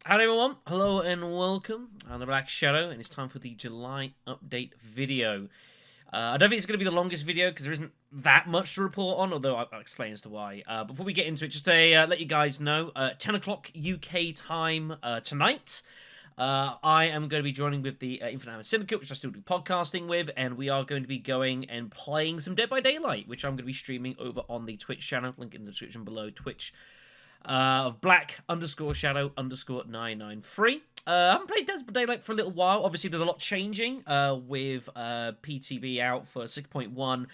Hello everyone, hello and welcome. I'm the Black Shadow, and it's time for the July update video. I don't think it's going to be the longest video because there isn't that much to report on, although I'll explain as to why. Before we get into it, just to let you guys know, 10 o'clock UK time tonight, I am going to be joining with the Infinite Syndicate, which I still do podcasting with, and we are going to be going and playing some Dead by Daylight, which I'm going to be streaming over on the Twitch channel, link in the description below, Twitch of black_shadow_993. I haven't played Dead by Daylight for a little while. Obviously, there's a lot changing with PTB out for 6.1.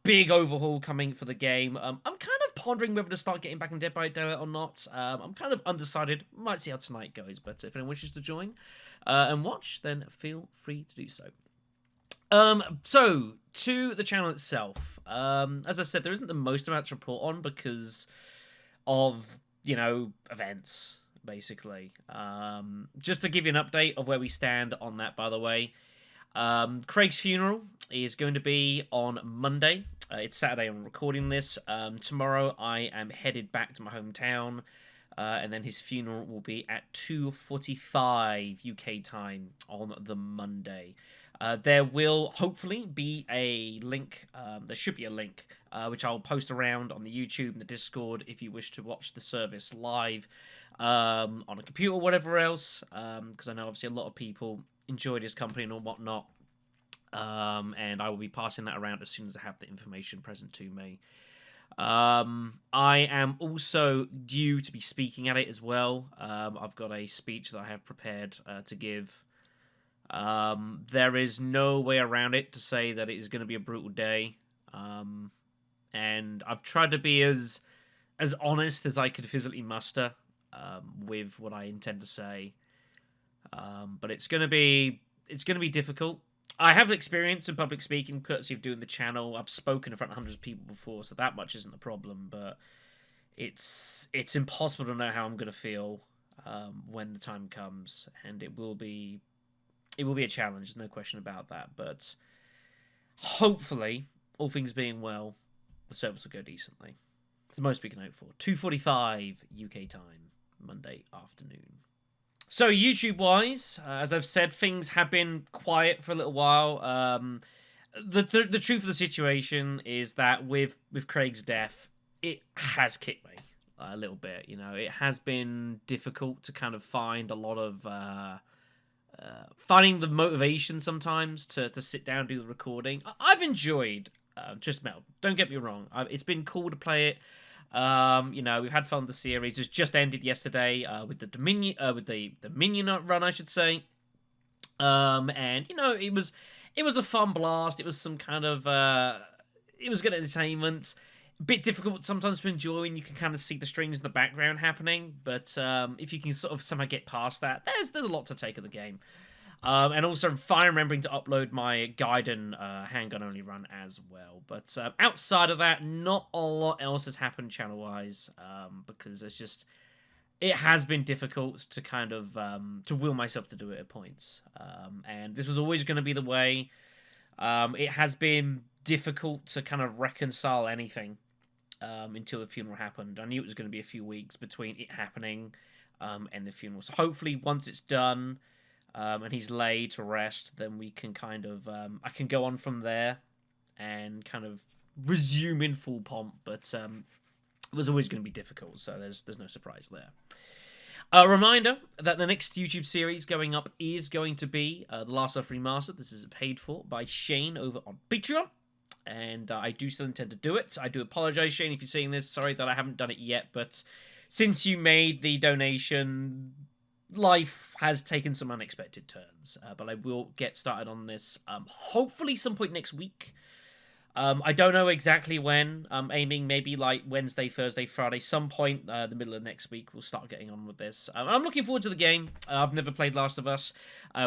Big overhaul coming for the game. I'm kind of pondering whether to start getting back in Dead by Daylight or not. I'm kind of undecided. Might see how tonight goes, but if anyone wishes to join and watch, then feel free to do so. So, to the channel itself. As I said, there isn't the most amount to report on because of, events, basically. Just to give you an update of where we stand on that, by the way. Craig's funeral is going to be on Monday. It's Saturday I'm recording this. Tomorrow I am headed back to my hometown. And then his funeral will be at 2:45 UK time on the Monday. There will hopefully be a link. There should be a link, which I'll post around on the YouTube and the Discord if you wish to watch the service live on a computer or whatever else. Because I know obviously a lot of people enjoyed his company and whatnot. And I will be passing that around as soon as I have the information present to me. I am also due to be speaking at it as well. I've got a speech that I have prepared to give. There is no way around it to say that it is going to be a brutal day. And I've tried to be as honest as I could physically muster with what I intend to say. But it's going to be difficult. I have experience in public speaking, courtesy of doing the channel. I've spoken in front of hundreds of people before, so that much isn't a problem. But it's impossible to know how I'm going to feel when the time comes, and it will be a challenge. There's no question about that. But hopefully, all things being well, the service will go decently. It's the most we can hope for. 2:45 UK time, Monday afternoon. So YouTube-wise, as I've said, things have been quiet for a little while. The truth of the situation is that with Craig's death, it has kicked me a little bit. It has been difficult to kind of find a lot of finding the motivation sometimes to sit down and do the recording. I've enjoyed just Mel. Don't get me wrong. It's been cool to play it. We've had fun with the series. It's just ended yesterday with the Dominion, with the Minion run, I should say. And it was a fun blast. It was some kind of it was good entertainment. A bit difficult sometimes to enjoy, and you can kind of see the strings in the background happening. But if you can sort of somehow get past that, there's a lot to take of the game. And also, I'm finally remembering to upload my Gaiden handgun-only run as well. But outside of that, not a lot else has happened channel-wise, because it has been difficult to kind of to will myself to do it at points. And this was always going to be the way. It has been difficult to kind of reconcile anything until the funeral happened. I knew it was going to be a few weeks between it happening and the funeral. So hopefully, once it's done, and he's laid to rest, then we can kind of I can go on from there and kind of resume in full pomp. But it was always going to be difficult, so there's no surprise there. A reminder that the next YouTube series going up is going to be The Last of Us Remastered. This is paid for by Shane over on Patreon, and I do still intend to do it. I do apologize, Shane, if you're seeing this. Sorry that I haven't done it yet, but since you made the donation, life has taken some unexpected turns, but I will get started on this hopefully some point next week. I don't know exactly when. I'm aiming maybe like Wednesday, Thursday, Friday, some point the middle of next week we'll start getting on with this. I'm looking forward to the game. I've never played Last of Us,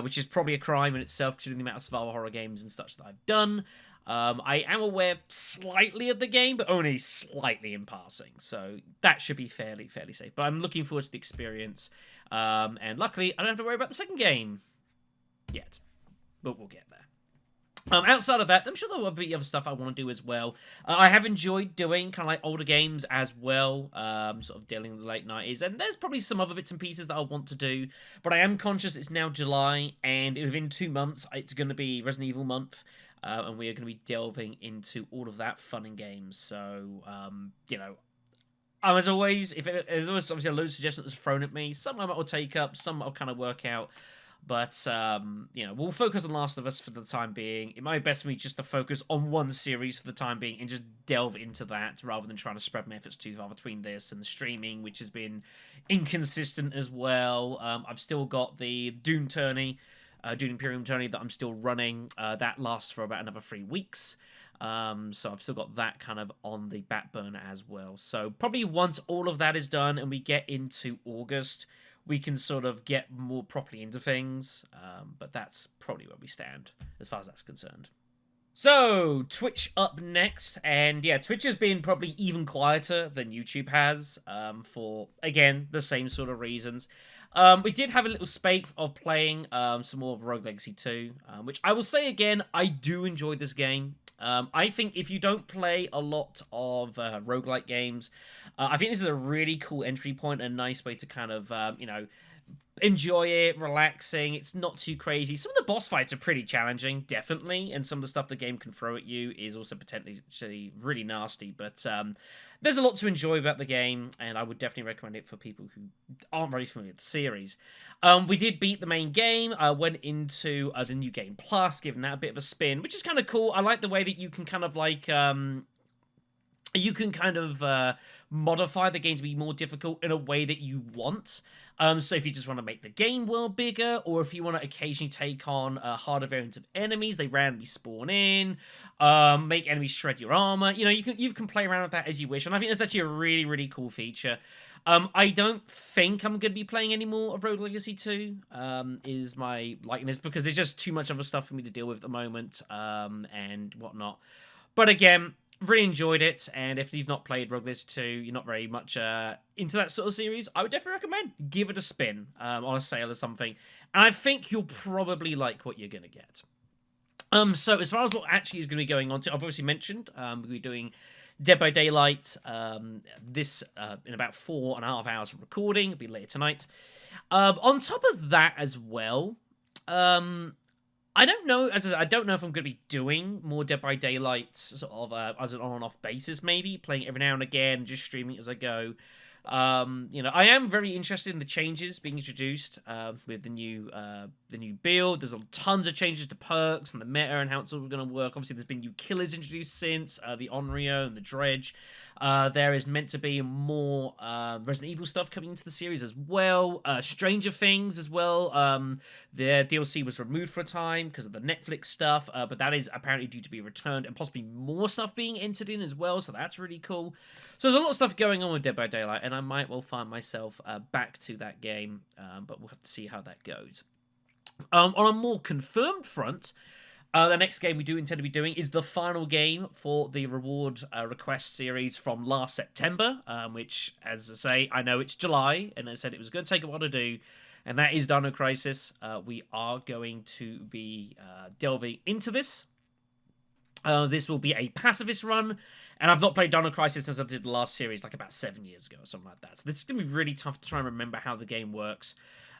which is probably a crime in itself considering the amount of survival horror games and such that I've done. I am aware slightly of the game, but only slightly in passing, so that should be fairly safe. But I'm looking forward to the experience, and luckily I don't have to worry about the second game yet, but we'll get there. Outside of that, I'm sure there will be other stuff I want to do as well. I have enjoyed doing kind of like older games as well, sort of dealing with the late 90s, and there's probably some other bits and pieces that I want to do, but I am conscious it's now July, and within 2 months, it's going to be Resident Evil month, and we are going to be delving into all of that fun and games, so, you know, as always, if there was obviously a load of suggestions thrown at me, some of them I'll take up, some I'll kind of work out. But, you know, we'll focus on Last of Us for the time being. It might be best for me just to focus on one series for the time being and just delve into that rather than trying to spread my efforts too far between this and the streaming, which has been inconsistent as well. I've still got the Doom tourney, Doom Imperium tourney that I'm still running. That lasts for about another 3 weeks. So I've still got that kind of on the back burner as well. So probably once all of that is done and we get into August, we can sort of get more properly into things, but that's probably where we stand as far as that's concerned. So, Twitch up next, and yeah, Twitch has been probably even quieter than YouTube has, for, again, the same sort of reasons. We did have a little spate of playing some more of Rogue Legacy 2, which I will say again, I do enjoy this game. I think if you don't play a lot of roguelike games, I think this is a really cool entry point and a nice way to kind of, you know, enjoy it, relaxing. It's not too crazy. Some of the boss fights are pretty challenging, definitely, and some of the stuff the game can throw at you is also potentially really nasty, but there's a lot to enjoy about the game, and I would definitely recommend it for people who aren't very familiar with the series. We did beat the main game. I went into the New Game Plus, giving that a bit of a spin, which is kind of cool. I like the way that you can kind of like... you can kind of modify the game to be more difficult in a way that you want. So if you just want to make the game world bigger, or if you want to occasionally take on harder variants of enemies, they randomly spawn in, make enemies shred your armor. You know, you can play around with that as you wish, and I think that's actually a really, really cool feature. I don't think I'm going to be playing any more of Rogue Legacy 2, is my likeness, because there's just too much other stuff for me to deal with at the moment, and whatnot. But again, really enjoyed it, and if you've not played Rogue Legacy 2, you're not very much into that sort of series, I would definitely recommend give it a spin on a sale or something, and I think you'll probably like what you're going to get. So as far as what actually is going to be going on, I've obviously mentioned we'll be doing Dead by Daylight this in about 4.5 hours of recording. It'll be later tonight. On top of that as well, I don't know. I don't know if I'm going to be doing more Dead by Daylight sort of as an on and off basis. Maybe playing every now and again, just streaming as I go. You know, I am very interested in the changes being introduced with the new build. There's tons of changes to perks and the meta and how it's all going to work. Obviously, there's been new killers introduced since the Onryo and the Dredge. There is meant to be more Resident Evil stuff coming into the series as well. Stranger Things as well. Their DLC was removed for a time because of the Netflix stuff, but that is apparently due to be returned, and possibly more stuff being entered in as well, so that's really cool. So there's a lot of stuff going on with Dead by Daylight, and I might well find myself back to that game, but we'll have to see how that goes. On a more confirmed front, the next game we do intend to be doing is the final game for the reward request series from last September, which, as I say, I know it's July, and I said it was going to take a while to do, and that is Dino Crisis. We are going to be delving into this. This will be a pacifist run, and I've not played Dino Crisis since I did the last series, like about 7 years ago or something like that. So this is going to be really tough to try and remember how the game works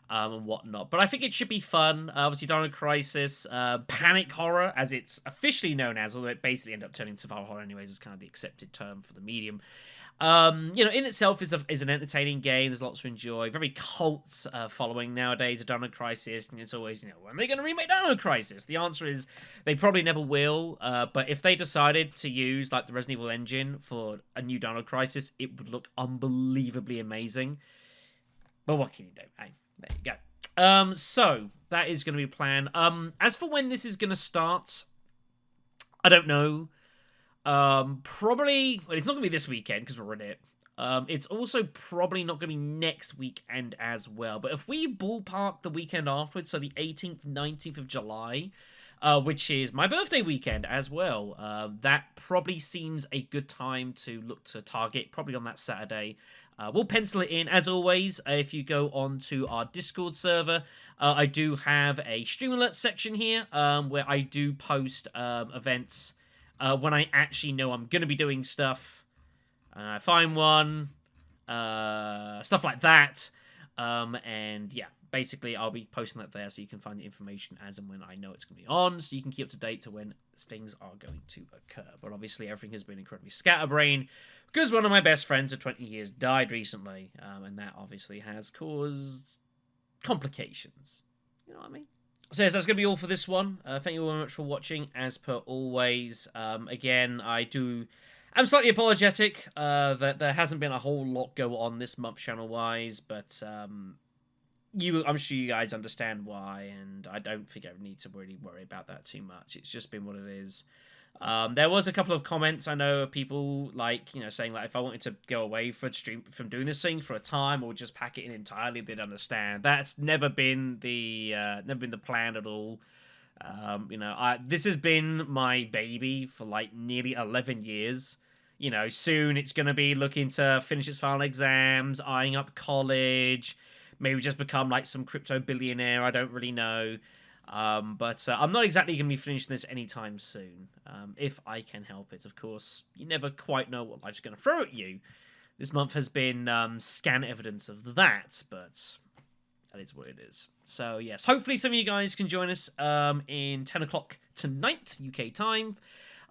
and whatnot. But I think it should be fun. Obviously, Dino Crisis, panic horror, as it's officially known as, although it basically ended up turning survival horror anyways, is kind of the accepted term for the medium. You know, in itself is an entertaining game. There's lots to enjoy. Very cult following nowadays of Dino Crisis, and it's always, you know, when are they going to remake Dino Crisis? The answer is they probably never will. But if they decided to use like the Resident Evil engine for a new Dino Crisis, it would look unbelievably amazing. But what can you do? Hey, there you go. So that is going to be planned. As for when this is going to start, I don't know. Probably, well, it's not gonna be this weekend because we're in it. It's also probably not gonna be next weekend as well. But if we ballpark the weekend afterwards, so the 18th, 19th of July, which is my birthday weekend as well, that probably seems a good time to look to target, probably on that Saturday, We'll pencil it in, as always. If you go on to our Discord server, I do have a stream alert section here where I do post events when I actually know I'm going to be doing stuff. Find one, stuff like that. And yeah, basically I'll be posting that there so you can find the information as and when I know it's going to be on, so you can keep up to date to when things are going to occur. But obviously everything has been incredibly scatterbrained because one of my best friends of 20 years died recently, and that obviously has caused complications. You know what I mean? So yes, that's going to be all for this one. Thank you very much for watching, as per always. Again, I'm slightly apologetic that there hasn't been a whole lot go on this month channel-wise, but I'm sure you guys understand why, and I don't think I need to really worry about that too much. It's just been what it is. There was a couple of comments I know of people saying if I wanted to go away from doing this thing for a time or just pack it in entirely, they'd understand. That's never been the plan at all. This has been my baby for nearly 11 years. Soon it's going to be looking to finish its final exams, eyeing up college, maybe just become some crypto billionaire. I don't really know. But I'm not exactly going to be finishing this anytime soon. If I can help it, of course. You never quite know what life's going to throw at you. This month has been scant evidence of that, but that is what it is. So, yes, hopefully some of you guys can join us in 10 o'clock tonight, UK time.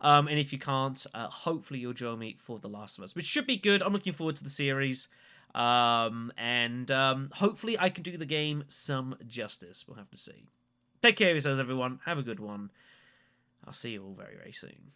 And if you can't, hopefully you'll join me for The Last of Us, which should be good. I'm looking forward to the series. And hopefully I can do the game some justice. We'll have to see. Take care of yourselves, everyone. Have a good one. I'll see you all very, very soon.